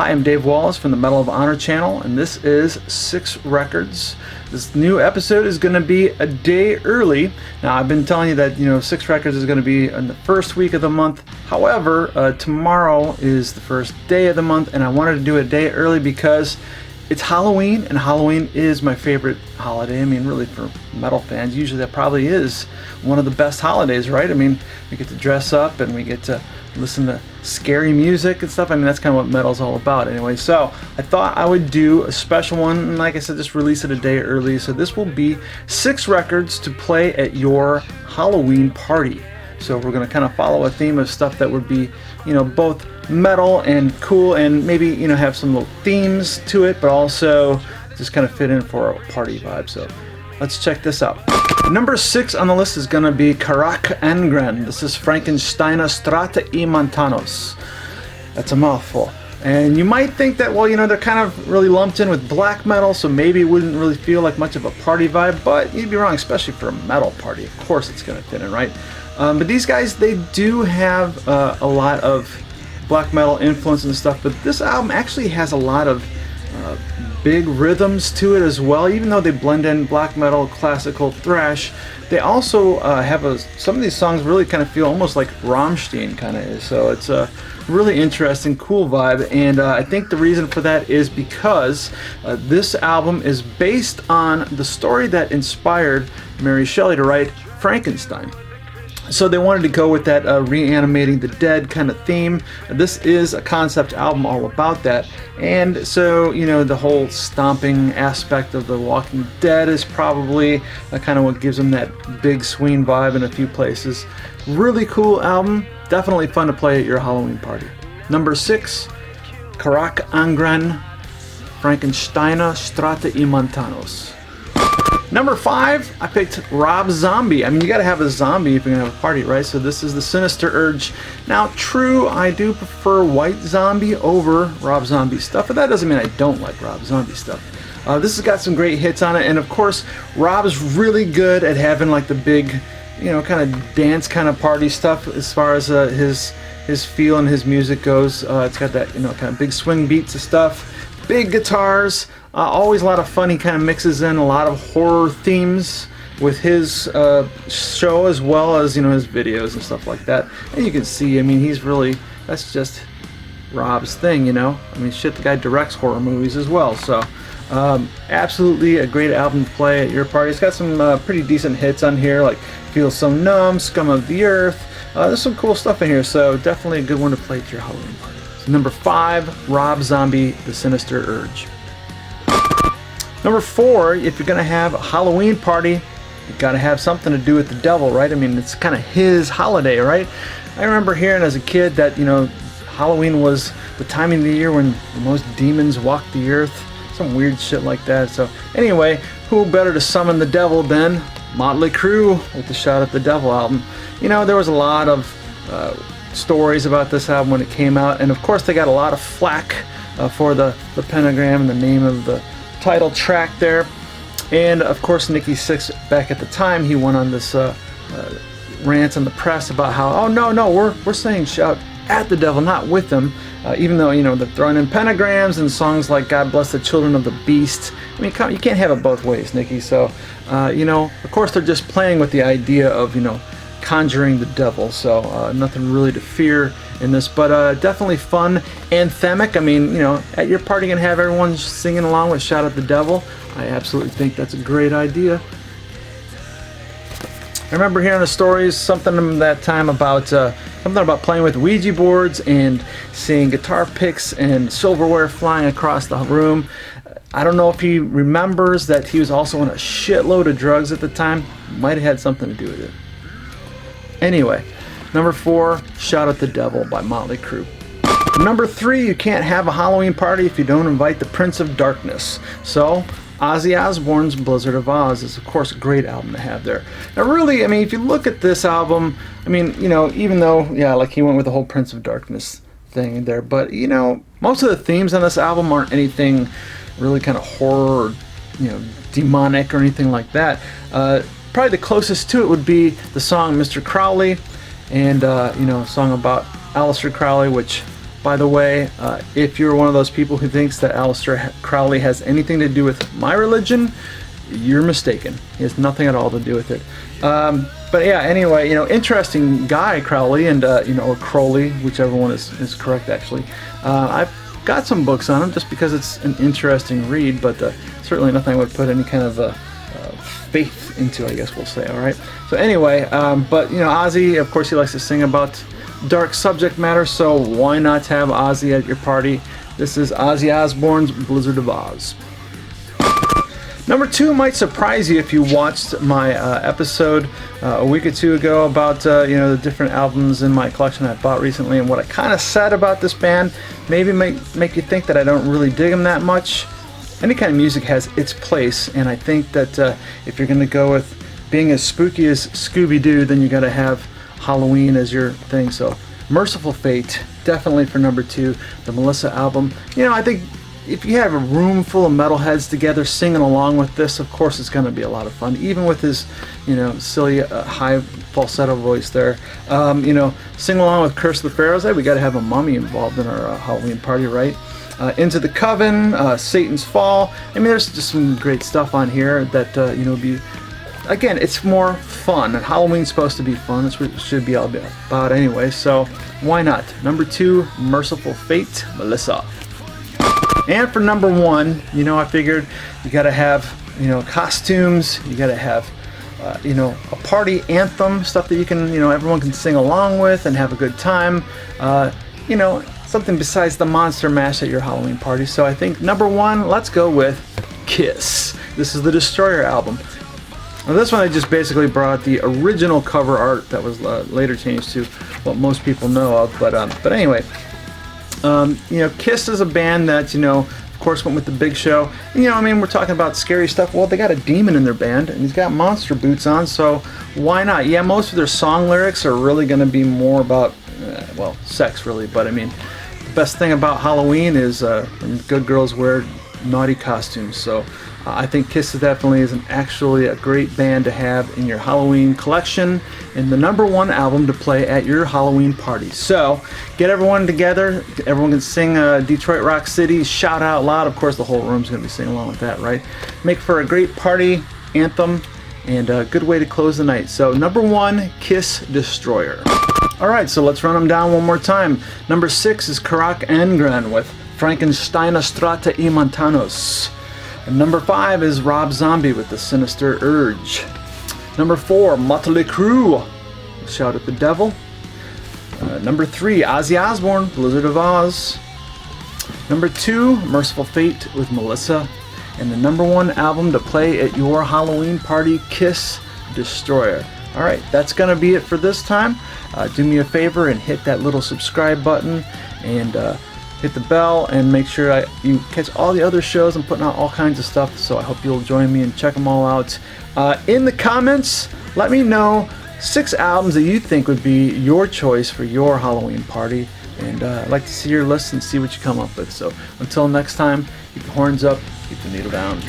Hi, I'm Dave Wallace from the Medal of Honor channel, and this is 6 Records. This new episode is going to be a day early. Now, I've been telling you that 6 Records is going to be in the first week of the month. However, tomorrow is the first day of the month, and I wanted to do it a day early because it's Halloween, and Halloween is my favorite holiday. I mean, really, for metal fans, usually that probably is one of the best holidays, right? I mean, we get to dress up and we get to listen to scary music and stuff. I mean, that's kind of what metal's all about anyway. So I thought I would do a special one, and like I said, just release it a day early. So this will be 6 records to play at your Halloween party. So we're going to kind of follow a theme of stuff that would be, both metal and cool, and maybe, have some little themes to it, but also just kind of fit in for a party vibe. So let's check this out. Number 6 on the list is going to be Caraca. This is Frankensteiner Strata y Montanos. That's a mouthful. And you might think that, well, they're kind of really lumped in with black metal, so maybe it wouldn't really feel like much of a party vibe, but you'd be wrong, especially for a metal party. Of course it's going to fit in, right? But these guys, they do have a lot of black metal influence and stuff, but this album actually has a lot of big rhythms to it as well. Even though they blend in black metal, classical, thrash, they also have some of these songs really kind of feel almost like Rammstein kind of is. So it's a really interesting, cool vibe, and I think the reason for that is because this album is based on the story that inspired Mary Shelley to write Frankenstein. So they wanted to go with that reanimating the dead kind of theme. This is a concept album all about that. And so, the whole stomping aspect of The Walking Dead is probably kind of what gives them that big swing vibe in a few places. Really cool album. Definitely fun to play at your Halloween party. Number 6, Caraca, Frankensteiner Strata y Montanos. Number 5, I picked Rob Zombie. I mean, you gotta have a zombie if you're gonna have a party, right? So this is the Sinister Urge. Now, true, I do prefer White Zombie over Rob Zombie stuff, but that doesn't mean I don't like Rob Zombie stuff. This has got some great hits on it, and of course, Rob's really good at having like the big, kind of dance kind of party stuff as far as his feel and his music goes. It's got that, kind of big swing beats and stuff, big guitars. Always a lot of funny kind of mixes in, a lot of horror themes with his show, as well as his videos and stuff like that. And you can see, I mean, that's just Rob's thing, I mean, shit, the guy directs horror movies as well. So absolutely a great album to play at your party. It's got some pretty decent hits on here, like Feel So Numb, Scum of the Earth. There's some cool stuff in here, so definitely a good one to play at your Halloween party. So number 5, Rob Zombie, The Sinister Urge. Number 4, if you're going to have a Halloween party, you've got to have something to do with the devil, right? I mean, it's kind of his holiday, right? I remember hearing as a kid that, Halloween was the time of the year when the most demons walked the earth. Some weird shit like that. So anyway, who better to summon the devil than Motley Crue with the Shout at the Devil album? There was a lot of stories about this album when it came out, and of course they got a lot of flack for the pentagram and the name of the title track there. And of course Nikki Sixx, back at the time, he went on this rant in the press about how, oh no, we're saying Shout at the Devil, not with them, even though they're throwing in pentagrams and songs like God Bless the Children of the Beast. I mean, you can't have it both ways, Nikki. So of course they're just playing with the idea of conjuring the devil, so nothing really to fear in this, but definitely fun, anthemic. I mean, at your party and have everyone singing along with Shout at the Devil. I absolutely think that's a great idea. I remember hearing the stories, something that time about playing with Ouija boards and seeing guitar picks and silverware flying across the room. I don't know if he remembers that he was also on a shitload of drugs at the time. Might have had something to do with it. Anyway, number 4, Shout at the Devil by Motley Crue. Number 3, you can't have a Halloween party if you don't invite the Prince of Darkness. So, Ozzy Osbourne's Blizzard of Oz is, of course, a great album to have there. Now, really, I mean, if you look at this album, I mean, even though, like he went with the whole Prince of Darkness thing there, but, most of the themes on this album aren't anything really kind of horror or, demonic or anything like that. Probably the closest to it would be the song Mr. Crowley, and a song about Aleister Crowley, which By the way, if you're one of those people who thinks that Aleister Crowley has anything to do with my religion, you're mistaken. He has nothing at all to do with it. But yeah, anyway, interesting guy, Crowley, and or Crowley, whichever one is correct, actually. I've got some books on him just because it's an interesting read, but certainly nothing I would put any kind of faith into, I guess we'll say. All right. So anyway, but Ozzy, of course, he likes to sing about dark subject matter, so why not have Ozzy at your party? This is Ozzy Osbourne's Blizzard of Oz. Number 2 might surprise you if you watched my episode a week or two ago about the different albums in my collection I bought recently, and what I kind of said about this band maybe make you think that I don't really dig them that much. Any kind of music has its place, and I think that if you're going to go with being as spooky as Scooby-Doo, then you got to have Halloween as your thing. So Mercyful Fate, definitely for number 2. The Melissa album. I think if you have a room full of metalheads together singing along with this, of course it's going to be a lot of fun. Even with his, silly high falsetto voice there. Sing along with Curse of the Pharaohs. Hey, we got to have a mummy involved in our Halloween party, right? Into the Coven, Satan's Fall. I mean, there's just some great stuff on here that be. Again, it's more fun, and Halloween's supposed to be fun. That's what it should be all about anyway, so why not? Number 2, Mercyful Fate, Melissa. And for number 1, I figured you gotta have, costumes, you gotta have, a party anthem, stuff that you can, everyone can sing along with and have a good time. Something besides the monster mash at your Halloween party. So I think number 1, let's go with Kiss. This is the Destroyer album. Now this one I just basically brought the original cover art that was later changed to what most people know of, but anyway, Kiss is a band that of course went with the Big Show. And, we're talking about scary stuff. Well, they got a demon in their band, and he's got monster boots on, so why not? Yeah, most of their song lyrics are really going to be more about sex, really. But I mean, the best thing about Halloween is good girls wear naughty costumes. So I think Kiss definitely is actually a great band to have in your Halloween collection and the number 1 album to play at your Halloween party. So get everyone together. Everyone can sing Detroit Rock City, shout out loud. Of course, the whole room's going to be singing along with that, right? Make for a great party anthem and a good way to close the night. So number 1, Kiss Destroyer. All right, so let's run them down one more time. Number 6 is Caraca Engran with Frankenstein Strata y Montanos. And number 5 is Rob Zombie with The Sinister Urge. Number 4, Motley Crue, Shout at the Devil. Number 3, Ozzy Osbourne, Blizzard of Oz. Number 2, Mercyful Fate with Melissa. And the number 1 album to play at your Halloween party, Kiss Destroyer. Alright, that's going to be it for this time. Do me a favor and hit that little subscribe button and hit the bell and make sure you catch all the other shows. I'm putting out all kinds of stuff, so I hope you'll join me and check them all out. In the comments, let me know 6 albums that you think would be your choice for your Halloween party, and I'd like to see your list and see what you come up with. So until next time, keep the horns up, keep the needle down.